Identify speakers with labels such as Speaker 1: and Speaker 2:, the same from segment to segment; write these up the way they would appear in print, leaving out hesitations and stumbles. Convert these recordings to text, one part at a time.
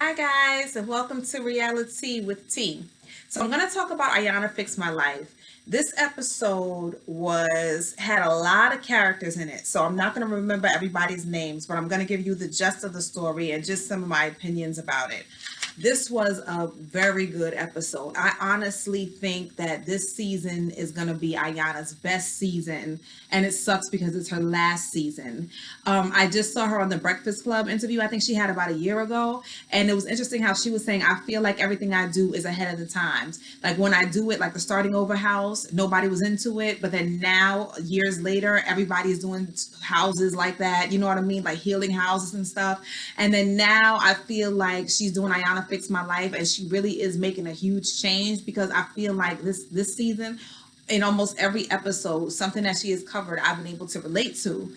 Speaker 1: Hi guys, and welcome to Reality with T. So I'm going to talk about Ayanna Fix My Life. This episode was had a lot of characters in it, so I'm not going to remember everybody's names, but I'm going to give you the gist of the story and just some of my opinions about it. This was a very good episode. I honestly think that this season is going to be Ayanna's best season, and it sucks because it's her last season. I just saw her on the Breakfast Club interview. I think she had about a year ago, and it was interesting how she was saying, "I feel like everything I do is ahead of the times. Like when I do it, like the starting over house, nobody was into it, but then now, years later, everybody's doing houses like that. You know what I mean? Like healing houses and stuff. And then now I feel like she's doing Ayanna Fix My Life, and she really is making a huge change because I feel like this season, in almost every episode, something that she has covered, I've been able to relate to.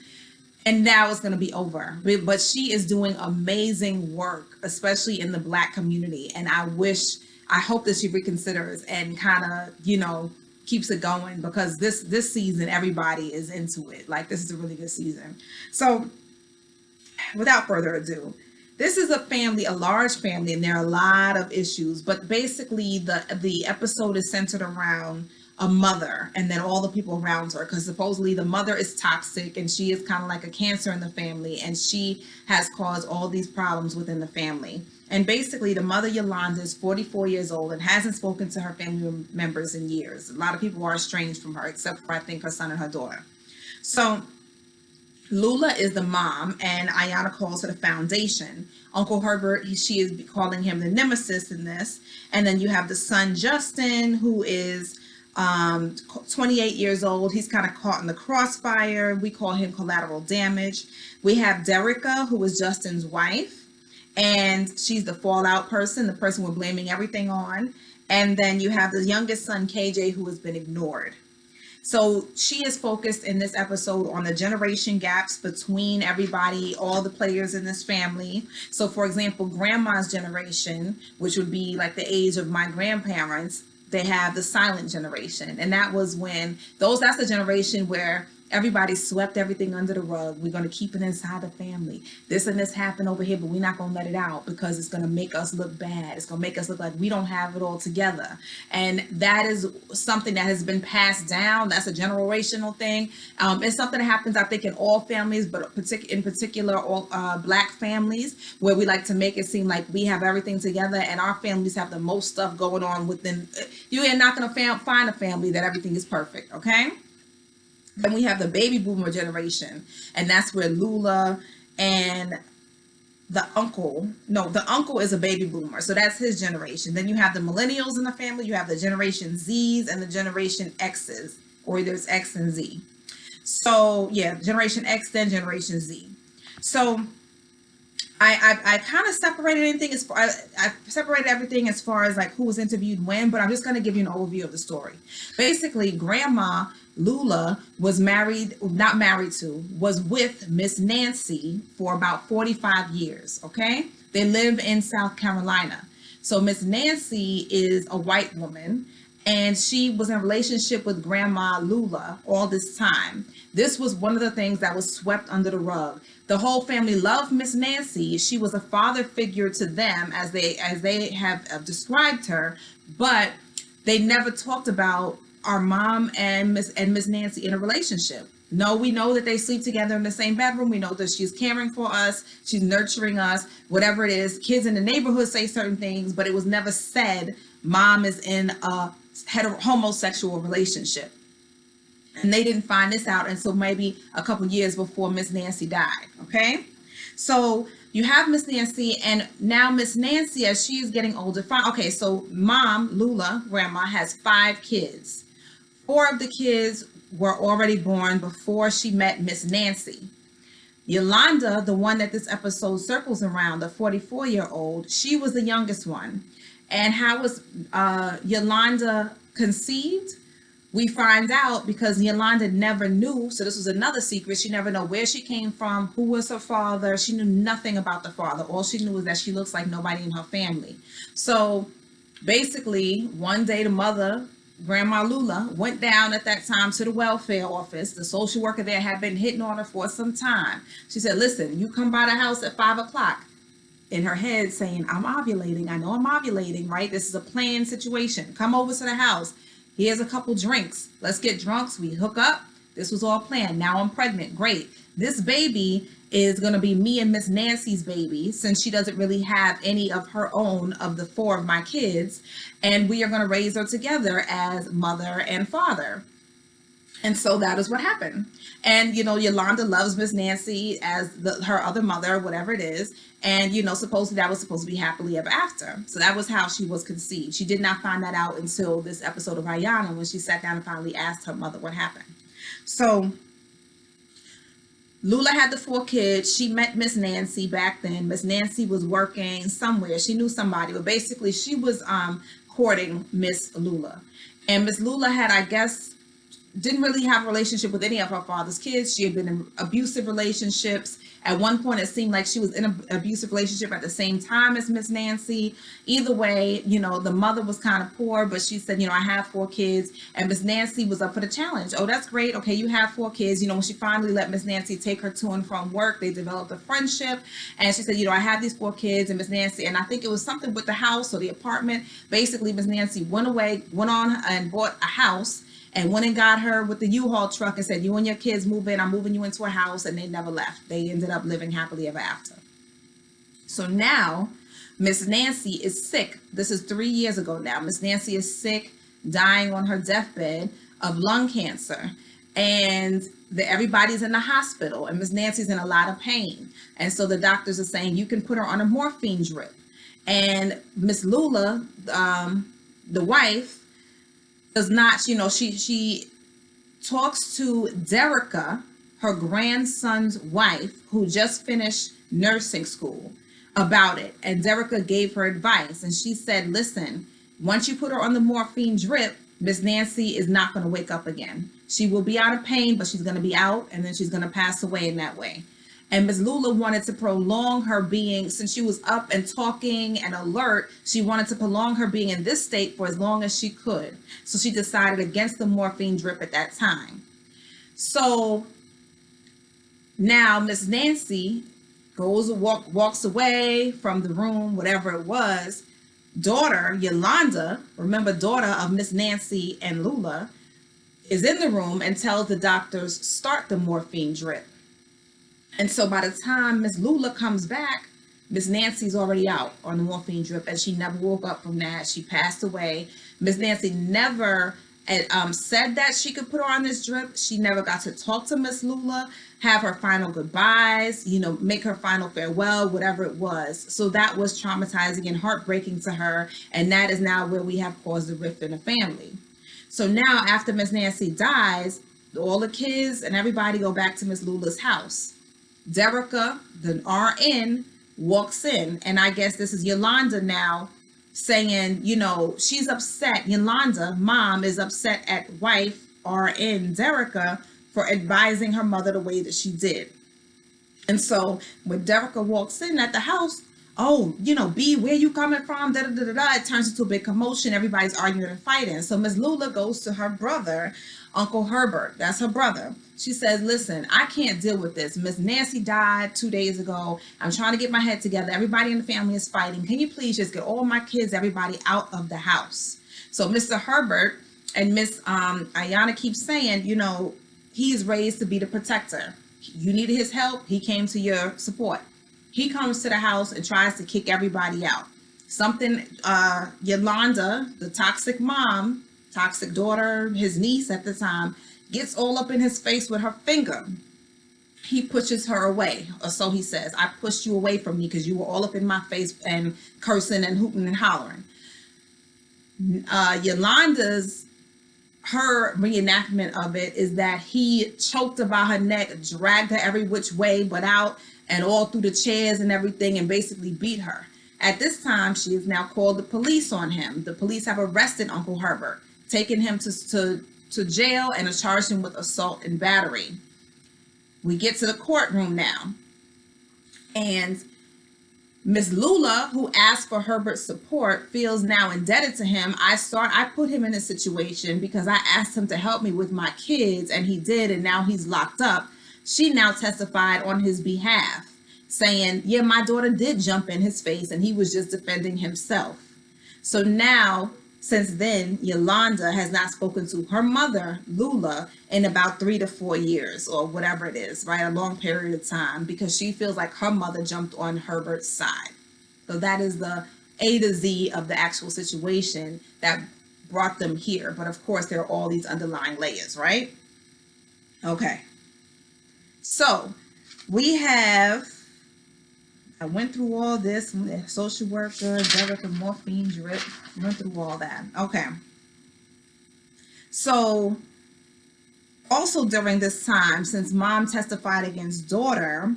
Speaker 1: And now it's going to be over. But she is doing amazing work, especially in the Black community. And I hope that she reconsiders and kind of, keeps it going because this season everybody is into it. Like this is a really good season. So without further ado, this is a family, a large family, and there are a lot of issues. But basically, the episode is centered around a mother and then all the people around her, because supposedly the mother is toxic and she is kind of like a cancer in the family, and she has caused all these problems within the family. And basically, the mother, Yolanda, is 44 years old and hasn't spoken to her family members in years. A lot of people are estranged from her, except for I think her son and her daughter. So Lula is the mom, and Ayanna calls her the foundation. Uncle Herbert, she is calling him the nemesis in this. And then you have the son, Justin, who is 28 years old. He's kind of caught in the crossfire. We call him collateral damage. We have Derica, who is Justin's wife, and she's the fallout person, the person we're blaming everything on. And then you have the youngest son, KJ, who has been ignored. So she is focused in this episode on the generation gaps between everybody, all the players in this family. So, for example, grandma's generation, which would be like the age of my grandparents, they have the silent generation. And that was when that's the generation where everybody swept everything under the rug. We're going to keep it inside the family. This and this happened over here, but we're not going to let it out because it's going to make us look bad. It's going to make us look like we don't have it all together. And that is something that has been passed down. That's a generational thing. It's something that happens, I think, in all families, but in particular, all Black families, where we like to make it seem like we have everything together, and our families have the most stuff going on within. You are not going to find a family that everything is perfect, okay? Then we have the baby boomer generation, and that's where Lula and the uncle is a baby boomer, so that's his generation. Then you have the millennials in the family, you have the generation Z's and the generation X's, or there's X and Z. So yeah, generation X, then generation Z. So I kind of separated anything as far I separated everything as far as like who was interviewed when, but I'm just going to give you an overview of the story. Basically, Grandma Lula was was with Miss Nancy for about 45 years. Okay, they live in South Carolina. So Miss Nancy is a white woman, and she was in a relationship with Grandma Lula all this time. This was one of the things that was swept under the rug. The whole family loved Miss Nancy. She was a father figure to them, as they have described her, but they never talked about our mom and Miss Nancy in a relationship. No, we know that they sleep together in the same bedroom. We know that she's caring for us, she's nurturing us, whatever it is. Kids in the neighborhood say certain things, but it was never said mom is in a homosexual relationship. And they didn't find this out until maybe a couple years before Miss Nancy died. Okay, so you have Miss Nancy, and now Miss Nancy, as she is getting older. Okay, so mom Lula, grandma, has 5 kids. 4 of the kids were already born before she met Miss Nancy. Yolanda, the one that this episode circles around, the 44-year-old, she was the youngest one. And how was Yolanda conceived? We find out because Yolanda never knew. So this was another secret. She never knew where she came from, who was her father. She knew nothing about the father. All she knew was that she looks like nobody in her family. So basically, one day the mother, Grandma Lula, went down at that time to the welfare office. The social worker there had been hitting on her for some time. She said, listen, you come by the house at 5 o'clock. in her head saying, I'm ovulating. I know I'm ovulating, right? This is a planned situation. Come over to the house. Here's a couple drinks. Let's get drunks. We hook up. This was all planned. Now I'm pregnant. Great. This baby is going to be me and Miss Nancy's baby, since she doesn't really have any of her own of the four of my kids. And we are going to raise her together as mother and father. And so that is what happened. And, Yolanda loves Miss Nancy as her other mother, whatever it is. And, supposedly that was supposed to be happily ever after. So that was how she was conceived. She did not find that out until this episode of Ayanna, when she sat down and finally asked her mother what happened. So Lula had the 4 kids. She met Miss Nancy back then. Miss Nancy was working somewhere. She knew somebody, but basically she was courting Miss Lula. And Miss Lula had, I guess, didn't really have a relationship with any of her father's kids. She had been in abusive relationships. At one point, it seemed like she was in an abusive relationship at the same time as Miss Nancy. Either way, the mother was kind of poor, but she said, I have 4 kids. And Miss Nancy was up for the challenge. Oh, that's great. Okay, you have 4 kids. When she finally let Miss Nancy take her to and from work, they developed a friendship. And she said, I have these 4 kids. And Miss Nancy, and I think it was something with the house or the apartment. Basically, Miss Nancy went on and bought a house, and went and got her with the U-Haul truck and said, you and your kids move in. I'm moving you into a house. And they never left. They ended up living happily ever after. So now Miss Nancy is sick. This is 3 years ago now. Miss Nancy is sick, dying on her deathbed of lung cancer. And everybody's in the hospital. And Miss Nancy's in a lot of pain. And so the doctors are saying, you can put her on a morphine drip. And Miss Lula, the wife, does not, she talks to Derica, her grandson's wife, who just finished nursing school, about it. And Derica gave her advice. And she said, listen, once you put her on the morphine drip, Miss Nancy is not going to wake up again. She will be out of pain, but she's going to be out, and then she's going to pass away in that way. And Miss Lula wanted to prolong her being, since she was up and talking and alert, she wanted to prolong her being in this state for as long as she could. So she decided against the morphine drip at that time. So now Miss Nancy walks away from the room, whatever it was. Daughter, Yolanda, remember, daughter of Miss Nancy and Lula, is in the room and tells the doctors, start the morphine drip. And so by the time Miss Lula comes back, Miss Nancy's already out on the morphine drip, and she never woke up from that. She passed away. Miss Nancy never said that she could put her on this drip. She never got to talk to Miss Lula, have her final goodbyes, make her final farewell, whatever it was. So that was traumatizing and heartbreaking to her. And that is now where we have caused a rift in the family. So now after Miss Nancy dies, all the kids and everybody go back to Miss Lula's house. Derica, the RN, walks in, and I guess this is Yolanda now saying, she's upset. Yolanda, mom, is upset at wife RN Derica for advising her mother the way that she did. And so when Derica walks in at the house, oh, B, where you coming from? Da, da, da, da, da. It turns into a big commotion. Everybody's arguing and fighting. So Miss Lula goes to her brother, Uncle Herbert. That's her brother. She says, listen, I can't deal with this. Miss Nancy died 2 days ago. I'm trying to get my head together. Everybody in the family is fighting. Can you please just get all my kids, everybody out of the house? So Mr. Herbert and Miss Ayanna keep saying, he's raised to be the protector. You needed his help. He came to your support. He comes to the house and tries to kick everybody out. Yolanda, the toxic mom, toxic daughter, his niece at the time, gets all up in his face with her finger. He pushes her away, or so he says. I pushed you away from me because you were all up in my face and cursing and hooting and hollering. Her reenactment of it is that he choked her by her neck, dragged her every which way but out, and all through the chairs and everything, and basically beat her. At this time, she has now called the police on him. The police have arrested Uncle Herbert, taken him to jail, and charged him with assault and battery. We get to the courtroom now. And Miss Lula, who asked for Herbert's support, feels now indebted to him. I put him in this situation because I asked him to help me with my kids, and he did, and now he's locked up. She now testified on his behalf. saying, yeah, my daughter did jump in his face and he was just defending himself. So now, since then, Yolanda has not spoken to her mother, Lula, in about 3 to 4 years or whatever it is, right? A long period of time, because she feels like her mother jumped on Herbert's side. So that is the A to Z of the actual situation that brought them here. But of course, there are all these underlying layers, right? Okay. So we have, I went through all this, social worker, Derek and morphine drip, went through all that. Okay. So also during this time, since mom testified against daughter,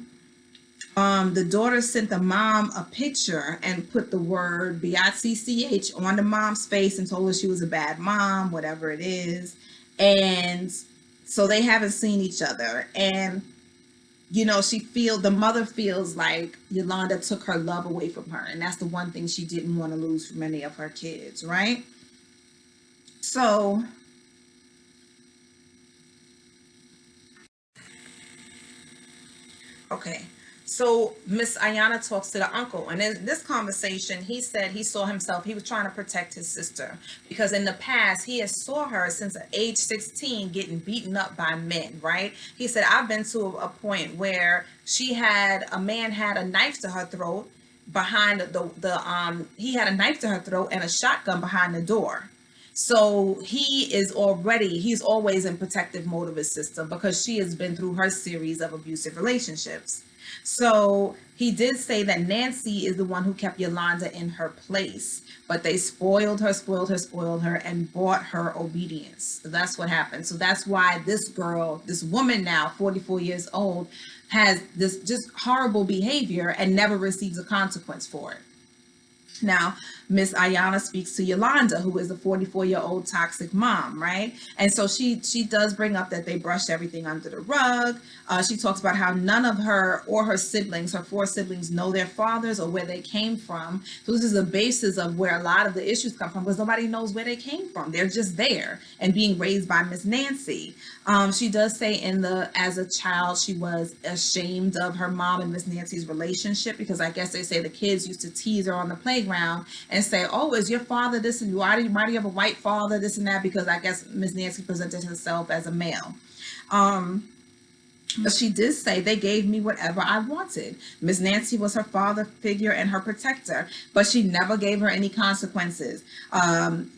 Speaker 1: the daughter sent the mom a picture and put the word BICCH on the mom's face and told her she was a bad mom, whatever it is. And so they haven't seen each other. And the mother feels like Yolanda took her love away from her. And that's the one thing she didn't want to lose from any of her kids, right? So, okay. So Miss Ayanna talks to the uncle, and in this conversation, he said he saw himself, he was trying to protect his sister because in the past he has saw her since age 16 getting beaten up by men, right? He said, I've been to a point where a man had a knife to her throat he had a knife to her throat and a shotgun behind the door. So he's always in protective mode of his sister because she has been through her series of abusive relationships. So he did say that Nancy is the one who kept Yolanda in her place, but they spoiled her, and bought her obedience. So that's what happened. So that's why this woman now, 44 years old, has this just horrible behavior and never receives a consequence for it. Now, Miss Ayanna speaks to Yolanda, who is a 44-year-old toxic mom, right? And so she does bring up that they brushed everything under the rug. She talks about how none of her or her siblings, her 4 siblings, know their fathers or where they came from. So this is the basis of where a lot of the issues come from, because nobody knows where they came from. They're just there and being raised by Miss Nancy. She does say as a child, she was ashamed of her mom and Miss Nancy's relationship, because I guess they say the kids used to tease her on the playground and say, oh, is your father this, and why do you have a white father, this and that, because I guess Miss Nancy presented herself as a male. But she did say they gave me whatever I wanted. Miss Nancy was her father figure and her protector, but she never gave her any consequences,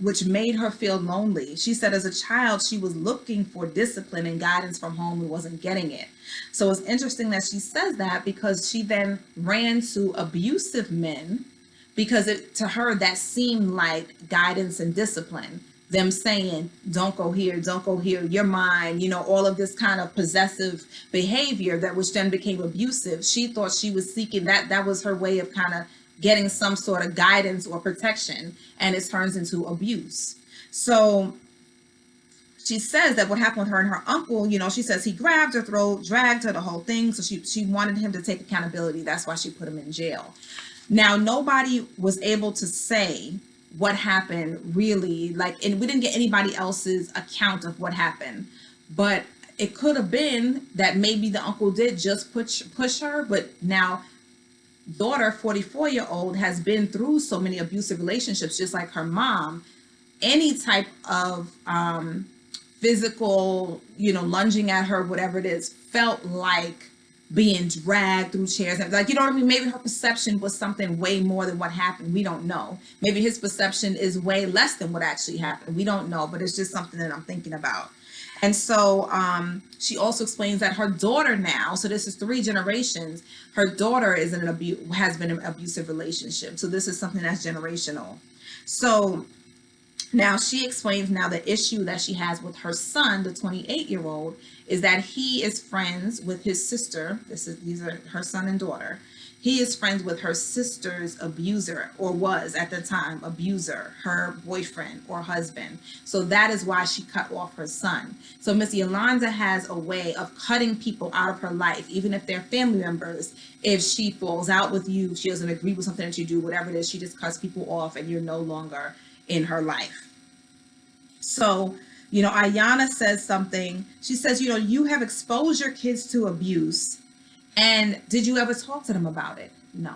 Speaker 1: which made her feel lonely. She said as a child, she was looking for discipline and guidance from home and wasn't getting it. So it's interesting that she says that, because she then ran to abusive men, because to her that seemed like guidance and discipline. Them saying, don't go here, you're mine, all of this kind of possessive behavior which then became abusive. She thought she was seeking that was her way of kind of getting some sort of guidance or protection, and it turns into abuse. So she says that what happened with her and her uncle, she says he grabbed her throat, dragged her, the whole thing. So she wanted him to take accountability. That's why she put him in jail. Now, nobody was able to say what happened really, and we didn't get anybody else's account of what happened, but it could have been that maybe the uncle did just push her. But now daughter, 44-year-old, has been through so many abusive relationships, just like her mom. Any type of physical, lunging at her, whatever it is, felt like being dragged through chairs. Like, you know what I mean? Maybe her perception was something way more than what happened. We don't know. Maybe his perception is way less than what actually happened. We don't know, but it's just something that I'm thinking about. And so she also explains that her daughter now, so this is 3 generations, her daughter has been in an abusive relationship. So this is something that's generational. So now she explains now the issue that she has with her son, the 28-year-old, is that he is friends with his sister. These are her son and daughter. He is friends with her sister's abuser, or was at the time abuser, her boyfriend or husband. So that is why she cut off her son. So Miss Yolanda has a way of cutting people out of her life, even if they're family members. If she falls out with you, she doesn't agree with something that you do, whatever it is, she just cuts people off and you're no longer in her life. So, Ayanna says something. She says, you have exposed your kids to abuse, And did you ever talk to them about it? No,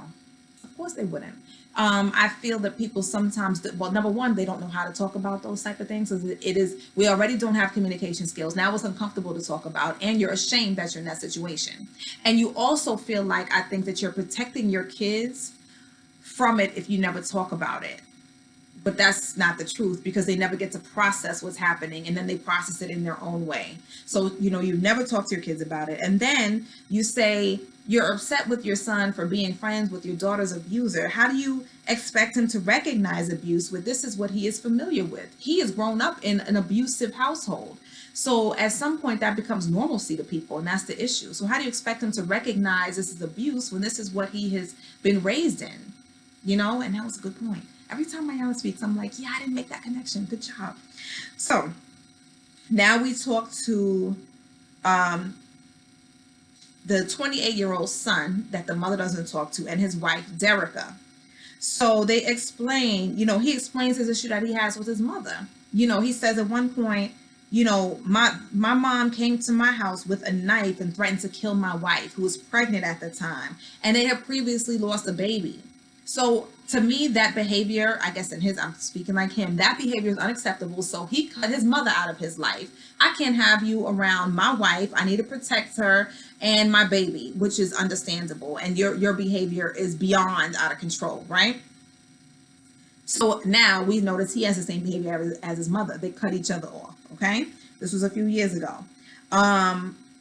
Speaker 1: of course they wouldn't. I feel that people sometimes, well, number one, they don't know how to talk about those type of things. It is, we already don't have communication skills. Now it's uncomfortable to talk about, and you're ashamed that you're in that situation. And you also feel like, I think that you're protecting your kids from it if you never talk about it. But that's not the truth, because they never get to process what's happening, and then they process it in their own way. So, you never talk to your kids about it. And then you say you're upset with your son for being friends with your daughter's abuser. How do you expect him to recognize abuse when this is what he is familiar with? He has grown up in an abusive household. So at some point that becomes normalcy to people, and that's the issue. So how do you expect him to recognize this is abuse when this is what he has been raised in? And that was a good point. Every time Iyanla speaks, I'm like, yeah, I didn't make that connection. Good job. So now we talk to the 28-year-old son that the mother doesn't talk to, and his wife, Derica. So they explain, he explains his issue that he has with his mother. He says at one point, my mom came to my house with a knife and threatened to kill my wife, who was pregnant at the time, and they had previously lost a baby. So to me, that behavior, I guess I'm speaking like him, that behavior is unacceptable. So he cut his mother out of his life. I can't have you around my wife. I need to protect her and my baby, which is understandable. And your behavior is beyond out of control, right? So now we notice he has the same behavior as his mother. They cut each other off, okay? This was a few years ago.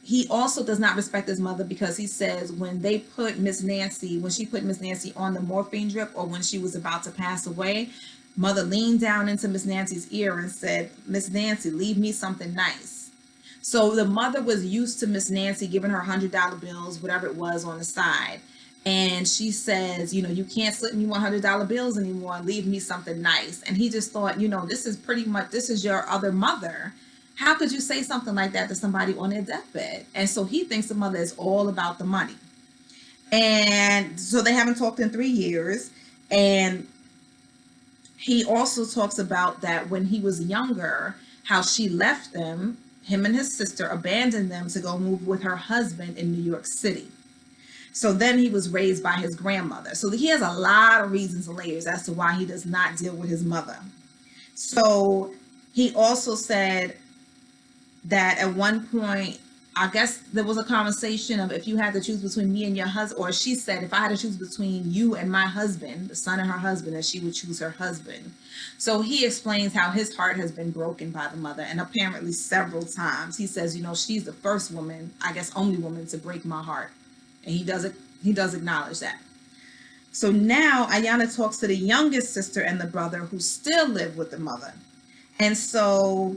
Speaker 1: He also does not respect his mother, because he says when she put Miss Nancy on the morphine drip, or when she was about to pass away, mother leaned down into Miss Nancy's ear and said, "Miss Nancy, leave me something nice." So the mother was used to Miss Nancy giving her $100 bills, whatever it was, on the side. And she says, you can't slip me $100 bills anymore. Leave me something nice. And he just thought, this is your other mother. How could you say something like that to somebody on their deathbed? And so he thinks the mother is all about the money. And so they haven't talked in 3 years. And he also talks about that when he was younger, how she left him and his sister abandoned them to go move with her husband in New York City. So then he was raised by his grandmother. So he has a lot of reasons and layers as to why he does not deal with his mother. So he also said that at one point, I guess there was a conversation of, if you had to choose between me and your husband, or she said, if I had to choose between you and my husband, the son and her husband, that she would choose her husband. So he explains how his heart has been broken by the mother, and apparently several times. He says, she's the first woman, I guess only woman, to break my heart. And he does acknowledge that. So now Ayanna talks to the youngest sister and the brother, who still live with the mother. And so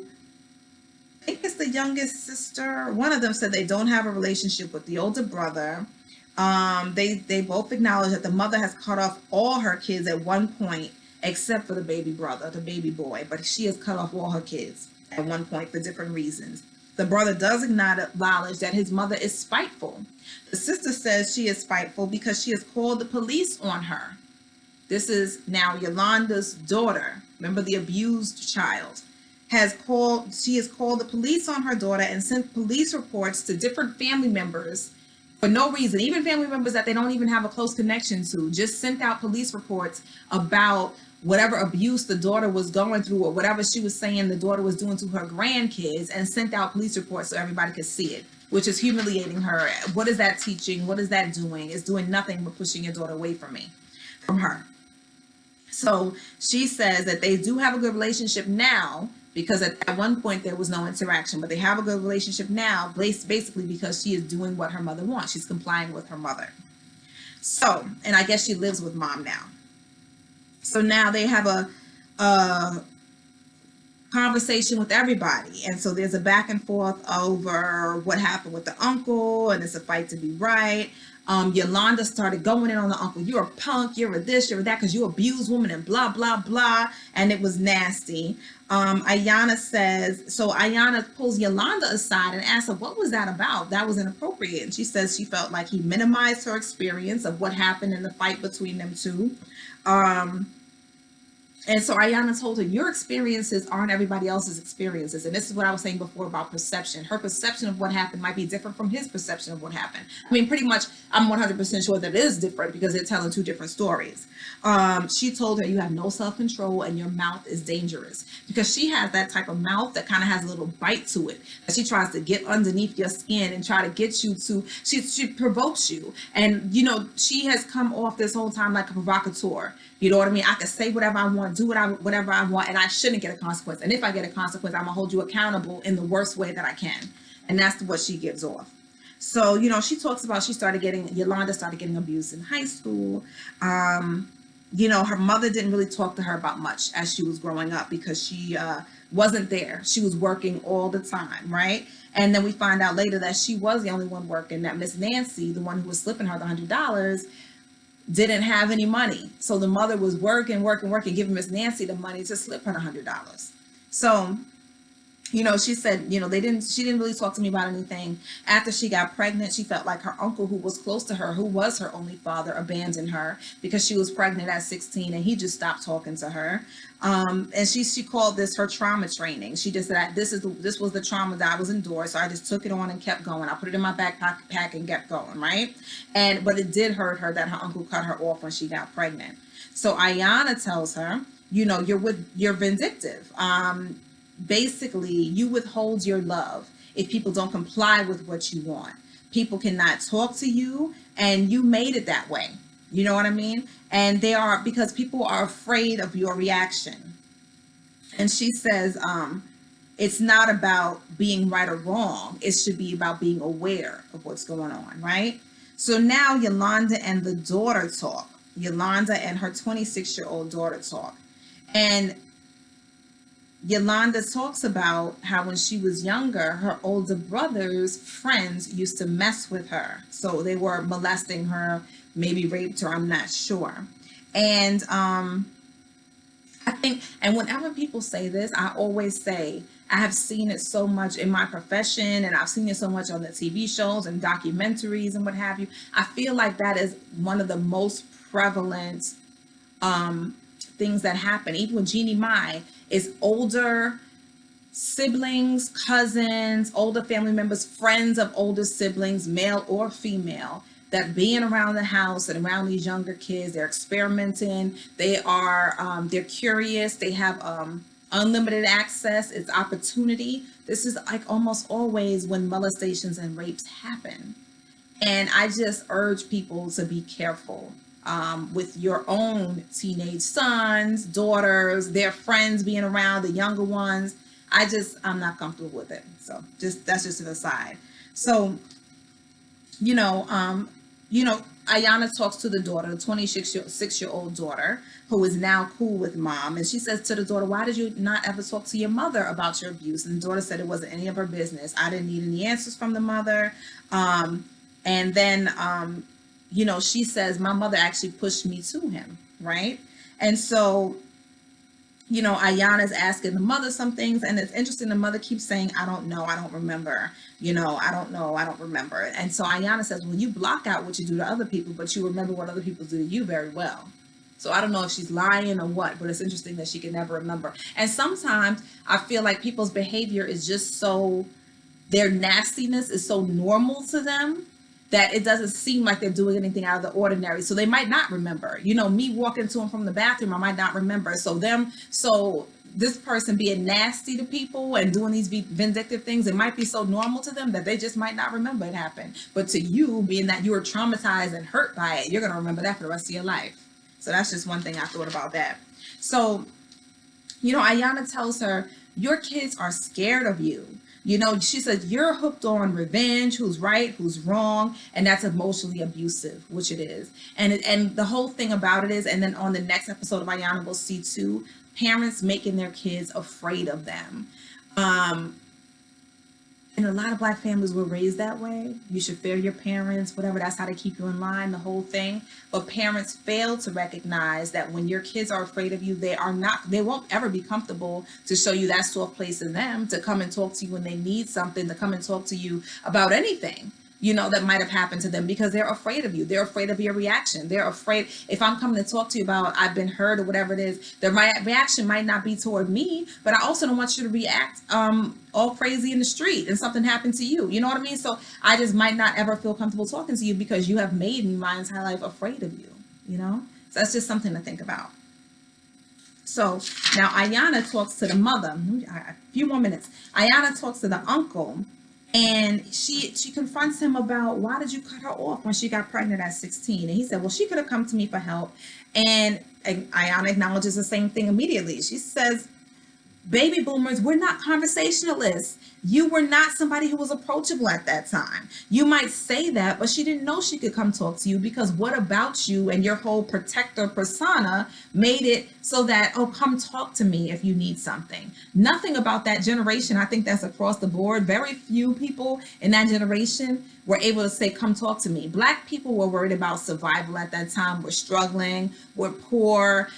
Speaker 1: I think it's the youngest sister. One of them said they don't have a relationship with the older brother. They both acknowledge that the mother has cut off all her kids at one point, except for the baby brother, the baby boy. But she has cut off all her kids at one point for different reasons. The brother does acknowledge that his mother is spiteful. The sister says she is spiteful because she has called the police on her. This is now Yolanda's daughter. Remember, the abused child. She has called the police on her daughter and sent police reports to different family members for no reason, even family members that they don't even have a close connection to, just sent out police reports about whatever abuse the daughter was going through, or whatever she was saying the daughter was doing to her grandkids, and sent out police reports so everybody could see it, which is humiliating her. What is that teaching? What is that doing? It's doing nothing but pushing your daughter away from her. So she says that they do have a good relationship now, because at one point there was no interaction, but they have a good relationship now, basically because she is doing what her mother wants. She's complying with her mother. So, and I guess she lives with mom now. So now they have a conversation with everybody. And so there's a back and forth over what happened with the uncle, and it's a fight to be right. Yolanda started going in on the uncle. You're a punk, you're a this, you're a that, because you abuse women and blah, blah, blah. And it was nasty. Ayanna pulls Yolanda aside and asks her, what was that about? That was inappropriate. And she says she felt like he minimized her experience of what happened in the fight between them two. And so Ayanna told her, your experiences aren't everybody else's experiences. And this is what I was saying before about perception. Her perception of what happened might be different from his perception of what happened. I mean, pretty much, I'm 100% sure that it is different because they're telling two different stories. She told her, you have no self-control and your mouth is dangerous, because she has that type of mouth that kind of has a little bite to it. That she tries to get underneath your skin and try to get you to, she provokes you. And, you know, she has come off this whole time like a provocateur. You know what I mean? I can say whatever I want, do whatever I want, and I shouldn't get a consequence. And if I get a consequence, I'm gonna hold you accountable in the worst way that I can. And that's what she gives off. So, you know, she talks about Yolanda started getting abused in high school. You know, her mother didn't really talk to her about much as she was growing up because she wasn't there. She was working all the time, right? And then we find out later that she was the only one working, that Miss Nancy, the one who was slipping her the $100, didn't have any money. So the mother was working, giving Miss Nancy the money to slip her the $100. So, you know, she said, you know, she didn't really talk to me about anything. After she got pregnant, she felt like her uncle, who was close to her, who was her only father, abandoned her because she was pregnant at 16 and he just stopped talking to her. And she called this her trauma training. She just said, this was the trauma that I was endured. So I just took it on and kept going. I put it in my backpack and kept going. Right. But it did hurt her that her uncle cut her off when she got pregnant. So Ayanna tells her, you know, you're vindictive. Basically, you withhold your love if people don't comply with what you want. People cannot talk to you, and you made it that way. You know what I mean? And because people are afraid of your reaction. And she says, it's not about being right or wrong. It should be about being aware of what's going on, right? So now Yolanda and the daughter talk. Yolanda and her 26-year-old daughter talk. And Yolanda talks about how when she was younger, her older brother's friends used to mess with her. So they were molesting her, maybe raped her, I'm not sure. And I think, and whenever people say this, I always say, I have seen it so much in my profession, and I've seen it so much on the TV shows and documentaries and what have you. I feel like that is one of the most prevalent things that happen. Even with Jeannie Mai, is older siblings, cousins, older family members, friends of older siblings, male or female, that being around the house and around these younger kids, they're experimenting, they're curious, they have unlimited access, it's opportunity. This is like almost always when molestations and rapes happen. And I just urge people to be careful with your own teenage sons, daughters, their friends being around, the younger ones. I'm not comfortable with it. So that's just an aside. So, you know, Ayanna talks to the daughter, the 26-year-old daughter, who is now cool with mom. And she says to the daughter, why did you not ever talk to your mother about your abuse? And the daughter said it wasn't any of her business. I didn't need any answers from the mother. And then, you know, she says, my mother actually pushed me to him, right? And so, you know, Ayanna's asking the mother some things, and it's interesting. The mother keeps saying, I don't know, I don't remember, you know, I don't know, I don't remember. And so Ayanna says, well, you block out what you do to other people, but you remember what other people do to you very well. So I don't know if she's lying or what, but it's interesting that she can never remember. And sometimes I feel like people's behavior is just so, their nastiness is so normal to them that it doesn't seem like they're doing anything out of the ordinary. So they might not remember. You know, me walking to them from the bathroom, I might not remember. So this person being nasty to people and doing these vindictive things, it might be so normal to them that they just might not remember it happened. But to you, being that you were traumatized and hurt by it, you're going to remember that for the rest of your life. So that's just one thing I thought about that. So, you know, Ayanna tells her, your kids are scared of you. You know, she says, you're hooked on revenge, who's right, who's wrong, and that's emotionally abusive, which it is. And the whole thing about it is, and then on the next episode of Ayanna, we'll see too, parents making their kids afraid of them. And a lot of Black families were raised that way. You should fear your parents, whatever. That's how they keep you in line, the whole thing. But parents fail to recognize that when your kids are afraid of you, they won't ever be comfortable to show you that soft place in them, to come and talk to you when they need something, to come and talk to you about anything. that might have happened to them, because they're afraid of you. They're afraid of your reaction. They're afraid if I'm coming to talk to you about I've been hurt or whatever it is, the reaction might not be toward me, but I also don't want you to react all crazy in the street and something happened to you. You know what I mean? So I just might not ever feel comfortable talking to you because you have made me my entire life afraid of you, So that's just something to think about. So now Ayanna talks to the mother. A few more minutes. Ayanna talks to the uncle, and she confronts him about, why did you cut her off when she got pregnant at 16? And he said, well, she could have come to me for help. And Ayanna acknowledges the same thing immediately. She says, baby boomers, we're not conversationalists. You were not somebody who was approachable at that time. You might say that, but she didn't know she could come talk to you, because what about you and your whole protector persona made it so that, oh, come talk to me if you need something. Nothing about that generation. I think that's across the board. Very few people in that generation were able to say, come talk to me. Black people were worried about survival at that time. We're struggling. We're poor.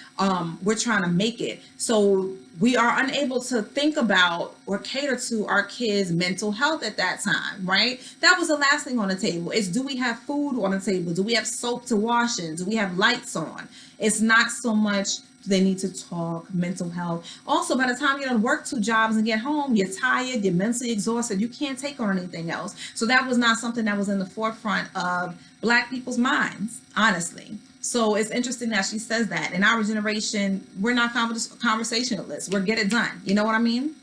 Speaker 1: We're trying to make it. So we are unable to think about or cater to our kids' mental health at that time, right? That was the last thing on the table. Is, do we have food on the table? Do we have soap to wash in? Do we have lights on? It's not so much they need to talk mental health. Also, by the time you don't work 2 jobs and get home, you're tired, you're mentally exhausted, you can't take on anything else. So that was not something that was in the forefront of Black people's minds, honestly. So it's interesting that she says that. In our generation, we're not conversationalists. We're get it done. You know what I mean?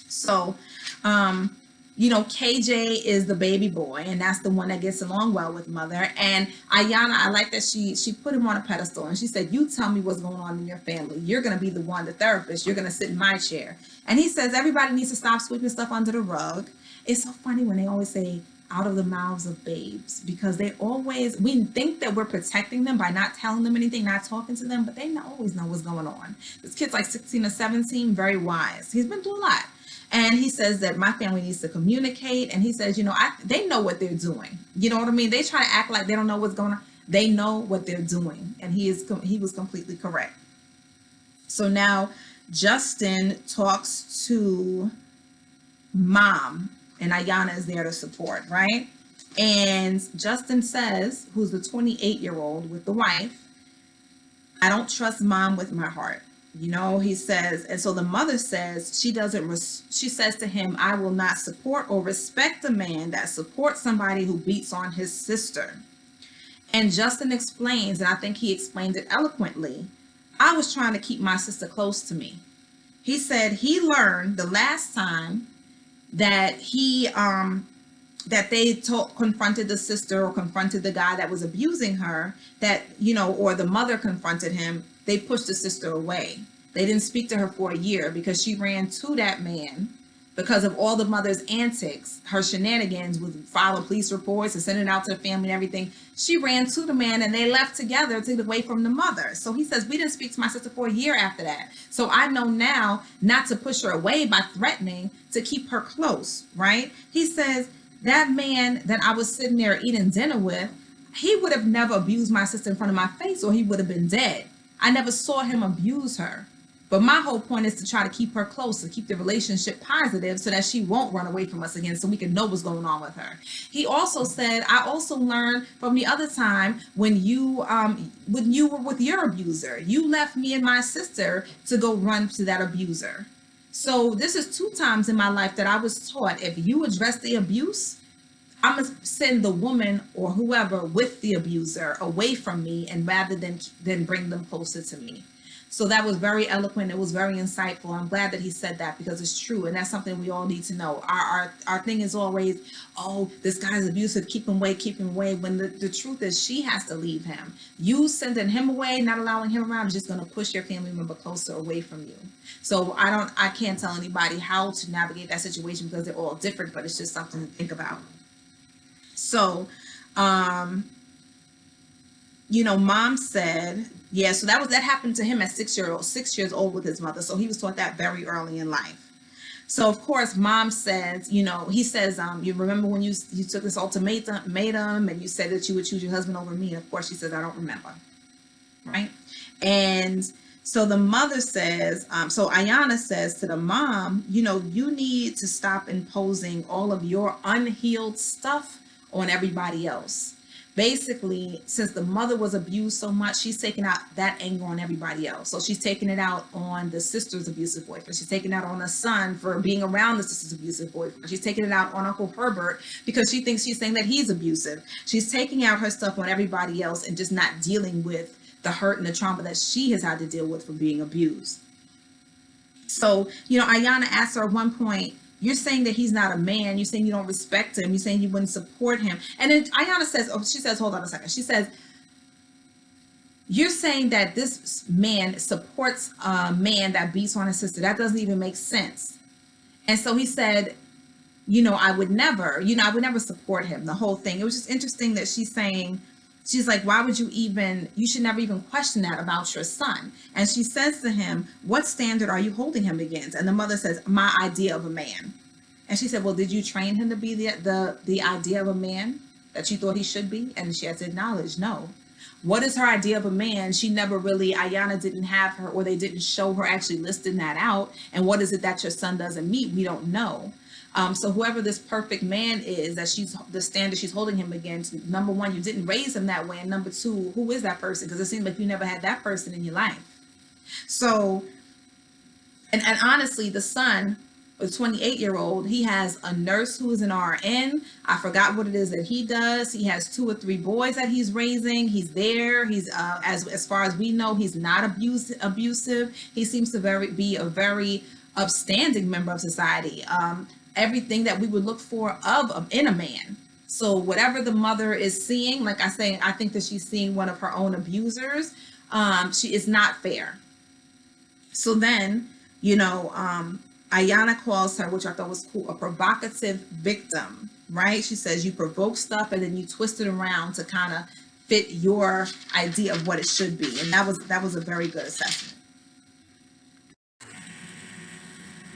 Speaker 1: So, KJ is the baby boy, and that's the one that gets along well with mother. And Ayanna, I like that she put him on a pedestal, and she said, you tell me what's going on in your family. You're going to be the one, the therapist. You're going to sit in my chair. And he says, everybody needs to stop sweeping stuff under the rug. It's so funny when they always say, out of the mouths of babes, because we think that we're protecting them by not telling them anything, not talking to them, but they always know what's going on. This kid's like 16 or 17, very wise. He's been through a lot. And he says that my family needs to communicate. And he says, they know what they're doing. You know what I mean? They try to act like they don't know what's going on. They know what they're doing. And he was completely correct. So now Justin talks to mom, and Ayanna is there to support, right? And Justin says, who's the 28-year-old with the wife, I don't trust mom with my heart. He says, and so the mother says, she says to him, I will not support or respect a man that supports somebody who beats on his sister. And Justin explains, and I think he explained it eloquently, I was trying to keep my sister close to me. He said he learned the last time that they confronted the sister or confronted the guy that was abusing her, that, or the mother confronted him, they pushed the sister away. They didn't speak to her for a year because she ran to that man because of all the mother's antics, her shenanigans with filing police reports and sending it out to the family and everything. She ran to the man and they left together to get away from the mother. So he says, we didn't speak to my sister for a year after that. So I know now not to push her away by threatening, to keep her close, right? He says, that man that I was sitting there eating dinner with, he would have never abused my sister in front of my face, or he would have been dead. I never saw him abuse her. But my whole point is to try to keep her close, to keep the relationship positive so that she won't run away from us again, so we can know what's going on with her. He also said, I also learned from the other time when you were with your abuser, you left me and my sister to go run to that abuser. So this is 2 times in my life that I was taught, if you address the abuse, I'm going to send the woman or whoever with the abuser away from me, and rather than bring them closer to me. So that was very eloquent. It was very insightful. I'm glad that he said that, because it's true. And that's something we all need to know. Our thing is always, oh, this guy's abusive, keep him away. When the truth is, she has to leave him. You sending him away, not allowing him around, is just going to push your family member closer away from you. So I can't tell anybody how to navigate that situation, because they're all different, but it's just something to think about. So, mom said, yeah, so that happened to him at 6 years old with his mother. So he was taught that very early in life. So of course, mom says, he says, you remember when you took this ultimatum and you said that you would choose your husband over me? And of course she says, I don't remember. Right. And so the mother says, so Ayanna says to the mom, you need to stop imposing all of your unhealed stuff on everybody else. Basically, since the mother was abused so much, she's taking out that anger on everybody else. So she's taking it out on the sister's abusive boyfriend. She's taking it out on the son for being around the sister's abusive boyfriend. She's taking it out on Uncle Herbert because she thinks she's saying that he's abusive. She's taking out her stuff on everybody else and just not dealing with the hurt and the trauma that she has had to deal with from being abused. So, Ayanna asked her at one point, you're saying that he's not a man. You're saying you don't respect him. You're saying you wouldn't support him. And then Ayanna says, she says, hold on a second. She says, you're saying that this man supports a man that beats on his sister. That doesn't even make sense. And so he said, I would never support him, the whole thing. It was just interesting that she's saying, she's like, why would you should never even question that about your son. And she says to him, what standard are you holding him against? And the mother says, my idea of a man. And she said, well, did you train him to be the idea of a man that you thought he should be? And she has to acknowledge, no. What is her idea of a man? She never really, Ayanna didn't have her, or they didn't show her actually listing that out. And what is it that your son doesn't meet? We don't know. So whoever this perfect man is that the standard she's holding him against, number one, you didn't raise him that way. And number two, who is that person? Because it seems like you never had that person in your life. So, and honestly, the son, a 28-year-old, he has a nurse who is an RN. I forgot what it is that he does. He has 2 or 3 boys that he's raising. He's there. He's, as far as we know, he's not abusive. He seems to be a very upstanding member of society. Everything that we would look for in a man. So whatever the mother is seeing, like I say, I think that she's seeing one of her own abusers. She is not fair. So then, Ayanna calls her, which I thought was cool, a provocative victim, right? She says you provoke stuff and then you twist it around to kind of fit your idea of what it should be. And that was a very good assessment.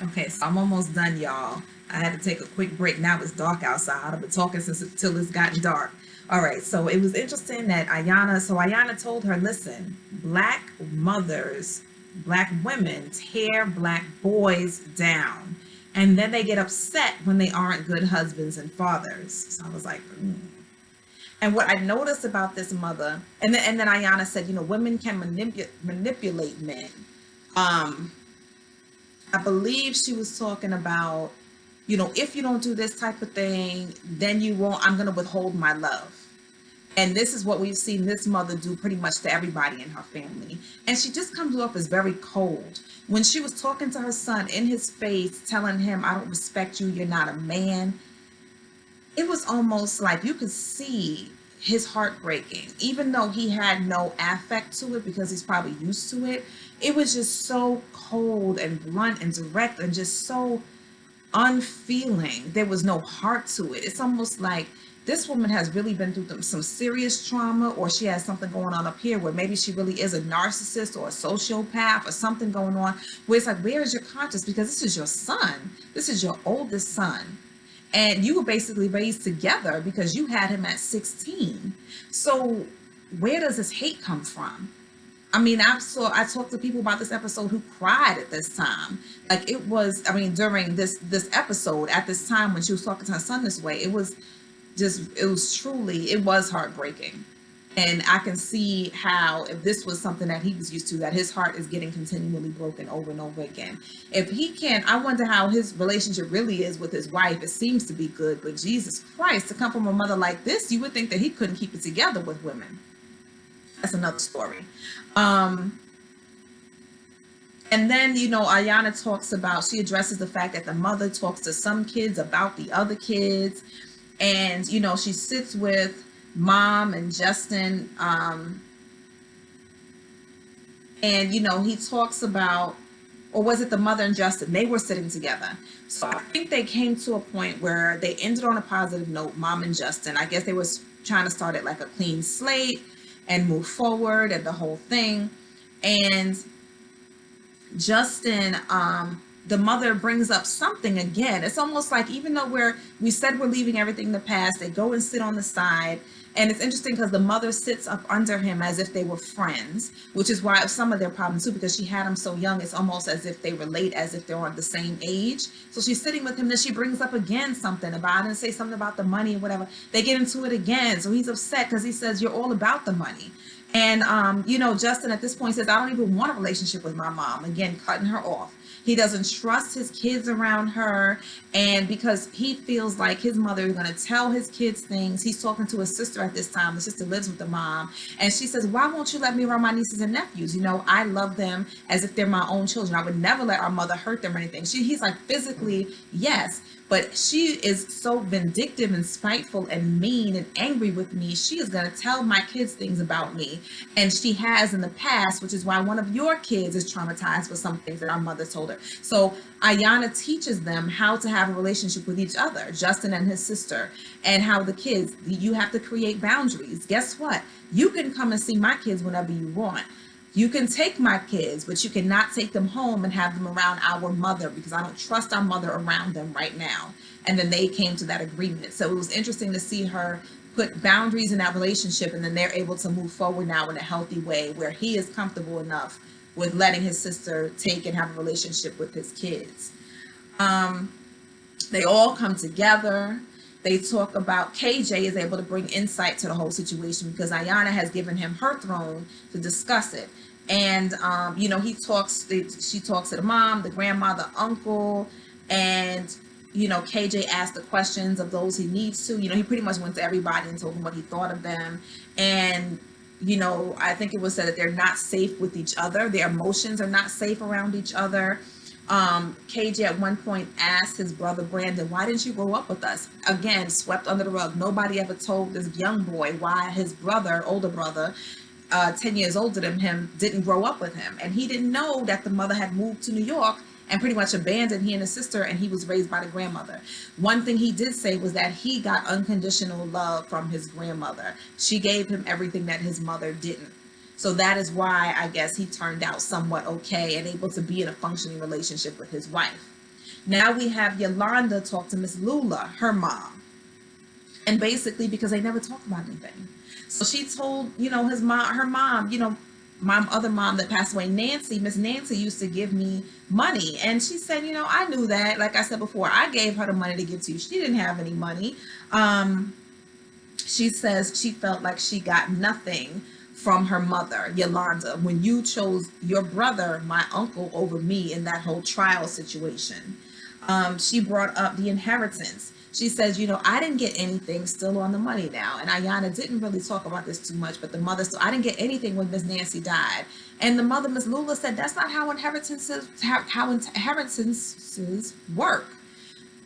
Speaker 1: Okay, so I'm almost done, y'all. I had to take a quick break. Now it's dark outside. I've been talking till it's gotten dark. All right, so it was interesting that Ayanna told her, listen, black mothers, black women tear black boys down. And then they get upset when they aren't good husbands and fathers. So I was like, And what I noticed about this mother, and then Ayanna said, women can manipulate men. I believe she was talking about, if you don't do this type of thing, then I'm going to withhold my love. And this is what we've seen this mother do pretty much to everybody in her family. And she just comes off as very cold. When she was talking to her son in his face, telling him, I don't respect you, you're not a man. It was almost like you could see his heart breaking, even though he had no affect to it because he's probably used to it. It was just so cold and blunt and direct and just so unfeeling. There was no heart to it. It's almost like this woman has really been through some serious trauma, or she has something going on up here where maybe she really is a narcissist or a sociopath or something going on where it's like, where is your conscience? Because this is your son. This is your oldest son. And you were basically raised together because you had him at 16. So where does this hate come from? I mean, I talked to people about this episode who cried at this time. Like during this episode at this time when she was talking to her son this way, it was heartbreaking. And I can see how if this was something that he was used to, that his heart is getting continually broken over and over again. If he can, I wonder how his relationship really is with his wife. It seems to be good, but Jesus Christ, to come from a mother like this, you would think that he couldn't keep it together with women. That's another story. And then, Ayanna talks about, she addresses the fact that the mother talks to some kids about the other kids. And, she sits with Mom and Justin. And, he talks about, or was it the mother and Justin? They were sitting together. So I think they came to a point where they ended on a positive note, Mom and Justin. I guess they were trying to start it like a clean slate and move forward and the whole thing. And Justin, the mother brings up something again. It's almost like even though we said we're leaving everything in the past, they go and sit on the side And it's interesting because the mother sits up under him as if they were friends, which is why some of their problems too, because she had him so young, it's almost as if they relate, as if they're on the same age. So she's sitting with him, then she brings up again something about it and say something about the money or whatever. They get into it again. So he's upset because he says, you're all about the money. And, Justin at this point says, I don't even want a relationship with my mom. Again, cutting her off. He doesn't trust his kids around her. And because he feels like his mother is going to tell his kids things, he's talking to his sister at this time. The sister lives with the mom. And she says, why won't you let me around my nieces and nephews? I love them as if they're my own children. I would never let our mother hurt them or anything. He's like, physically, yes. But she is so vindictive and spiteful and mean and angry with me. She is going to tell my kids things about me. And she has in the past, which is why one of your kids is traumatized with some things that our mother told her. So Ayanna teaches them how to have a relationship with each other, Justin and his sister, and how the kids, you have to create boundaries. Guess what? You can come and see my kids whenever you want. You can take my kids, but you cannot take them home and have them around our mother because I don't trust our mother around them right now. And then they came to that agreement. So it was interesting to see her put boundaries in that relationship, and then they're able to move forward now in a healthy way where he is comfortable enough with letting his sister take and have a relationship with his kids. They all come together. They talk about KJ is able to bring insight to the whole situation because Ayanna has given him her throne to discuss it. And, she talks to the mom, the grandma, the uncle, and, KJ asked the questions of those he needs to. He pretty much went to everybody and told them what he thought of them. And, I think it was said that they're not safe with each other. Their emotions are not safe around each other. KJ at one point asked his brother Brandon, why didn't you grow up with us? Again, swept under the rug. Nobody ever told this young boy why his brother, older brother, 10 years older than him, didn't grow up with him. And he didn't know that the mother had moved to New York and pretty much abandoned he and his sister, and he was raised by the grandmother. One thing he did say was that he got unconditional love from his grandmother. She gave him everything that his mother didn't. So that is why I guess he turned out somewhat okay and able to be in a functioning relationship with his wife. Now we have Yolanda talk to Miss Lula, her mom. And basically because they never talk about anything. So she told, her mom, my other mom that passed away, Miss Nancy used to give me money. And she said, I knew that. Like I said before, I gave her the money to give to you. She didn't have any money. She says she felt like she got nothing from her mother, Yolanda, when you chose your brother, my uncle, over me in that whole trial situation. She brought up the inheritance. She says, I didn't get anything, still on the money now. And Ayanna didn't really talk about this too much, but the mother still, I didn't get anything when Miss Nancy died. And the mother, Miss Lula, said, that's not how inheritances work.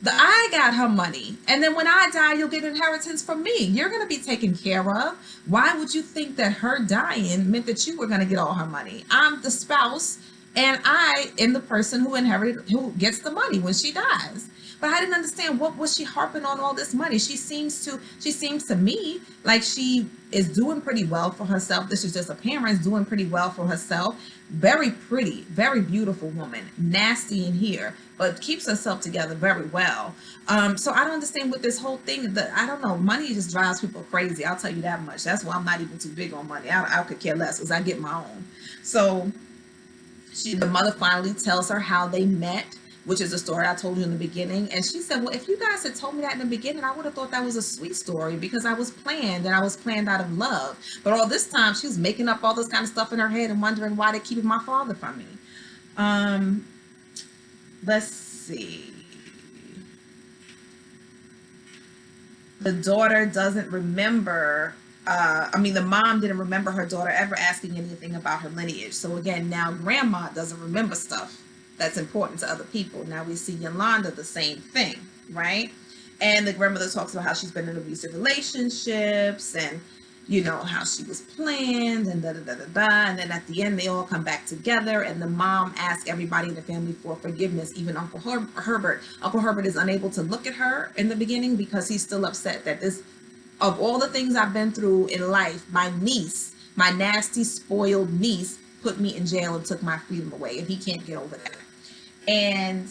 Speaker 1: I got her money, and then when I die, you'll get inheritance from me. You're going to be taken care of. Why would you think that her dying meant that you were going to get all her money? I'm the spouse, and I am the person who gets the money when she dies. But I didn't understand, what was she harping on all this money? She seems to me like she is doing pretty well for herself. This is just appearance, doing pretty well for herself. Very pretty, very beautiful woman, nasty in here, but keeps herself together very well. So I don't understand what this whole thing, I don't know, money just drives people crazy. I'll tell you that much. That's why I'm not even too big on money. I could care less because I get my own. So the mother finally tells her how they met, which is a story I told you in the beginning. And she said, well, if you guys had told me that in the beginning, I would have thought that was a sweet story because I was planned and I was planned out of love. But all this time she was making up all this kind of stuff in her head and wondering why they're keeping my father from me. Let's see. The daughter doesn't remember, the mom didn't remember her daughter ever asking anything about her lineage. So again, now grandma doesn't remember stuff that's important to other people. Now we see Yolanda, the same thing, right? And the grandmother talks about how she's been in abusive relationships and, how she was planned and da-da-da-da-da. And then at the end, they all come back together and the mom asks everybody in the family for forgiveness, even Uncle Herbert. Uncle Herbert is unable to look at her in the beginning because he's still upset that of all the things I've been through in life, my niece, my nasty, spoiled niece, put me in jail and took my freedom away, and he can't get over that. And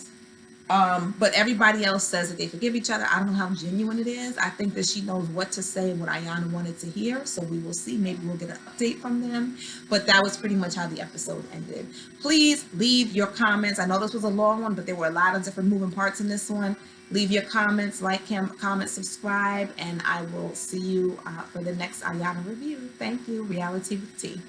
Speaker 1: But everybody else says that they forgive each other. I don't know how genuine it is. I think that she knows what to say and what Ayanna wanted to hear. So we will see. Maybe we'll get an update from them. But that was pretty much how the episode ended. Please leave your comments. I know this was a long one, but there were a lot of different moving parts in this one. Leave your comments, like, comment, subscribe, and I will see you for the next Ayanna review. Thank you. Reality with T.